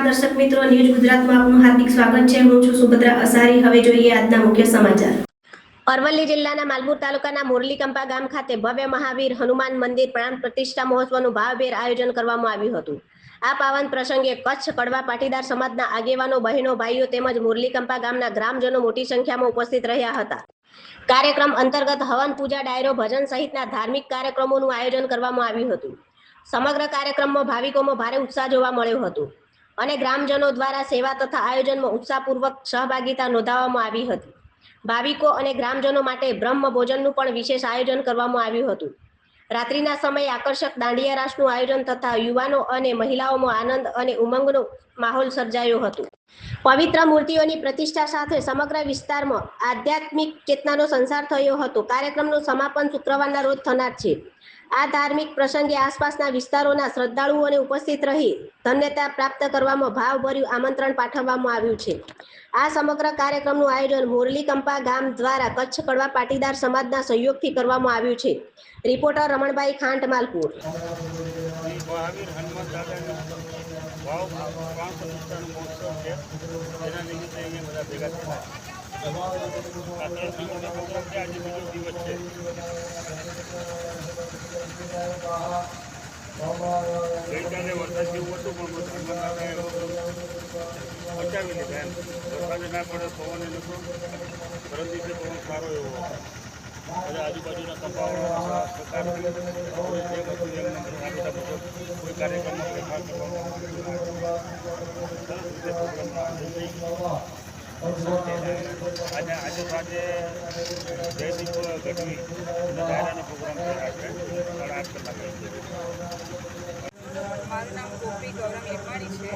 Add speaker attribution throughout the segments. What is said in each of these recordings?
Speaker 1: દર્શક મિત્રો, ન્યૂઝ ગુજરાતમાં આપનું હાર્દિક સ્વાગત છે। હું છું સુભદ્રા અસારી। હવે જોઈએ આજના મુખ્ય સમાચાર। અરવલ્લી જિલ્લાના માલપુર તાલુકાના મોરલીકંપા ગામ ખાતે ભવ્ય મહાવીર હનુમાન મંદિર પ્રાણ પ્રતિષ્ઠા મહોત્સવનું ભાવભેર આયોજન કરવામાં આવ્યું હતું। આ પાવન પ્રસંગે કચ્છ કડવા પાટીદાર સમાજના આગેવાનો, બહેનો, ભાઈઓ તેમજ મોરલીકંપા ગામના ગ્રામજનો મોટી સંખ્યામાં ઉપસ્થિત રહ્યા હતા। કાર્યક્રમ અંતર્ગત હવન પૂજા, ડાયરો, ભજન સહિતના ધાર્મિક કાર્યક્રમોનું આયોજન કરવામાં આવ્યું હતું। સમગ્ર કાર્યક્રમમાં ભાવિકોમાં ભારે ઉત્સાહ જોવા મળ્યો હતો અને ગ્રામજનો દ્વારા સેવા તથા આયોજનમાં ઉત્સાહપૂર્વક સહભાગિતા નોંધાવવામાં આવી હતી। ભાવિકો અને ગ્રામજનો માટે બ્રહ્મ ભોજનનું પણ વિશેષ આયોજન કરવામાં આવ્યું હતું। રાત્રિના સમયે આકર્ષક દાંડિયા રાસનું આયોજન તથા યુવાનો અને મહિલાઓમાં આનંદ અને ઉમંગનો માહોલ સર્જાયો હતો। પવિત્ર મૂર્તિઓની પ્રતિષ્ઠા સાથે સમગ્ર વિસ્તારમાં આધ્યાત્મિક ચેતનાનો સંચાર થયો હતો। કાર્યક્રમનું સમાપન શુક્રવારના રોજ થનાર છે। આ ધાર્મિક પ્રસંગે આસપાસના વિસ્તારોના શ્રદ્ધાળુઓને ઉપસ્થિત રહી ધન્યતા પ્રાપ્ત કરવામાં ભાવભર્યું આમંત્રણ પાઠવવામાં આવ્યું છે। આ સમગ્ર કાર્યક્રમનું આયોજન મોરલીકંપા ગામ દ્વારા કચ્છ કડવા પાટીદાર સમાજના સહયોગથી કરવામાં આવ્યું છે। રિપોર્ટર રમણભાઈ ખાંટ, માલપુર।
Speaker 2: મહાવીર હનુમાન દાદાના ભાવ પ્રાણ પ્રતિષ્ઠાનો મહોત્સવ છે, જેના નિમિત્તે અહીંયા બધા ભેગા થયા આજે બીજો દિવસ છે। ગઈકાલે વરસાદ જેવું હતું પણ હનુમાન દાદાએ બચાવી લીધા એમ। વરસાદ ના પડે, પવન એ નતો, તરત દિવસે પવન સારો એવો હતો। બધા આજુબાજુના કંપાવાળા સરકાર જે બધું એમને રાબેતા મુજબ કોઈ કાર્યક્રમમાં ફેરફાર કરવામાં આજે સાંજે જયદીપ ગઢવી ડાયરાનો પ્રોગ્રામ છે રાત્રે 8:30 કલાકે।
Speaker 3: મારું નામ ગોપી ગૌરવ લેપાણી છે।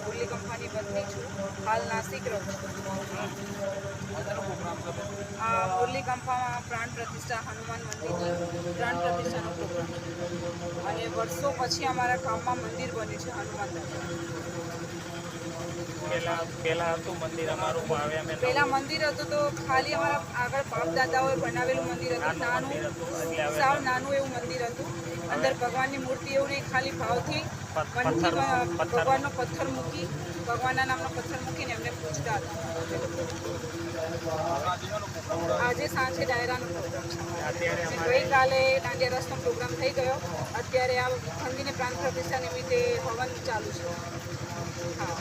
Speaker 3: મોરલીકંપાની પત્ની છું। હાલ નાસિક રહું છું। આ મોરલીકંપામાં પ્રાણ પ્રતિષ્ઠા હનુમાન મંદિરની પ્રાણ પ્રતિષ્ઠાનો પ્રોગ્રામ છે અને વર્ષો પછી અમારા ગામમાં મંદિર બન્યું છે હનુમાન દાદા।
Speaker 4: પહેલા હતું મંદિર અમારું પણ હવે અમે
Speaker 3: પહેલાં મંદિર હતું તો ખાલી અમારા આગળ બાપ દાદાઓએ બનાવેલું મંદિર હતું, નાનું, સાવ નાનું એવું મંદિર હતું। અંદર ભગવાનની મૂર્તિ એવું નહીં, ખાલી ભાવથી ભગવાનનો પથ્થર મૂકી, ભગવાનના નામનો પથ્થર મૂકીને એમને પૂજતા હતા। આજે સાંજે ડાયરાનો પ્રોગ્રામ છે। ગઈકાલે દાંડિયા રસનો પ્રોગ્રામ થઈ ગયો। અત્યારે આ ઠંડીને પ્રાણ પ્રતિષ્ઠા નિમિત્તે હવન ચાલુ છે। હા।